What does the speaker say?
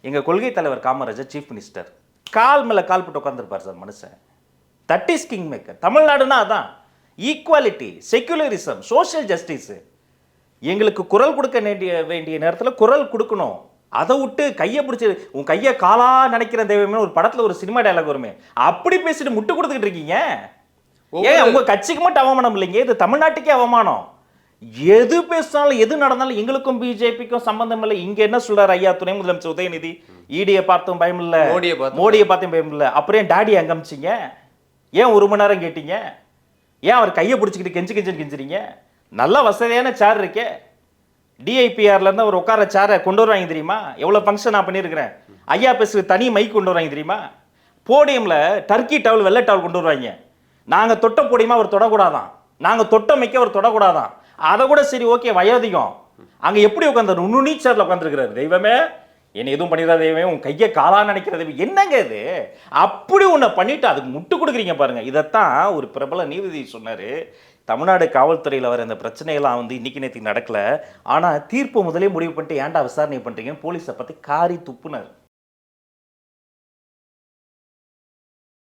எங்கள் கொள்கை தலைவர் காமராஜர் சீஃப் மினிஸ்டர் கால் மேலே கால் போட்டு உட்காந்துருப்பார் சார் மனுஷன். That is king maker. தமிழ்நாடுனா அதான் ஈக்குவாலிட்டி, செக்குலரிசம், சோஷியல் ஜஸ்டிஸு. எங்களுக்கு குரல் கொடுக்க வேண்டிய நேரத்தில் குரல் கொடுக்கணும். அதை விட்டு கையை பிடிச்சி உன் கையை காலா நினைக்கிற தெய்வமே ஒரு படத்தில் ஒரு சினிமா டைலாக் வருமே, அப்படி பேசிட்டு முட்டு கொடுத்துக்கிட்டு இருக்கீங்க. ஏன் உங்க கட்சிக்கு மட்டும் அவமானம் இல்லைங்க, இது தமிழ்நாட்டுக்கே அவமானம். எது பேசினாலும் எது நடந்தாலும் எங்களுக்கும் பிஜேபிக்கும் சம்பந்தம் இல்லை. இங்க என்ன சொல்றாரு ஐயா துணை முதலமைச்சர் உதயநிதி, ஈடியை பார்த்தும் பயம் இல்லை, மோடியை பார்த்தும் பயம் இல்லை. அப்புறம் டாடி அங்க அமிச்சிங்க, ஏன் 1 மணி நேரம் கேட்டீங்க? ஏன் அவர் கையை பிடிச்சிக்கிட்டு கெஞ்சி கெஞ்சுறீங்க? நல்ல வசதியான சேர் இருக்கே, டிஐபிஆர்ல இருந்து அவர் உட்கார சேரை கொண்டு வருவாங்க தெரியுமா? எவ்வளவு ஃபங்க்ஷன் நான் பண்ணியிருக்கிறேன். ஐயா பேசுற தனி மைக் கொண்டு வருவாங்க தெரியுமா? போடியம்ல டர்க்கி டவல், வெள்ளை டவல் கொண்டு வருவாங்க. நாங்க தொட்ட போடியமா அவர் தொடக்கூடாதான், நாங்க தொட்ட மைக்க அவர் தொடக்கூடாதான். அதை கூட சரி ஓகே வயோதிகம். அங்க எப்படி உட்காந்து நுண்ணி சேர்ல உட்காந்துருக்கிறாரு. தெய்வமே என்ன எதுவும் பண்ணிடாத தெய்வமே, உன் கையை காலா நினைக்கிற தெய்வம், என்னங்க இது? அப்படி ஒன்றை பண்ணிட்டு அதுக்கு முட்டு கொடுக்குறீங்க பாருங்க. இதைத்தான் ஒரு பிரபல நீதிபதி சொன்னாரு. தமிழ்நாடு காவல்துறையில் வர இந்த பிரச்சனையெல்லாம் இன்னைக்கு நேற்றுக்கு நடக்கல, ஆனால் தீர்ப்பு முதலே முடிவு பண்ணிட்டு ஏன்டா விசாரணை பண்ணுறீங்கன்னு போலீஸை பற்றி காரி துப்புனார்.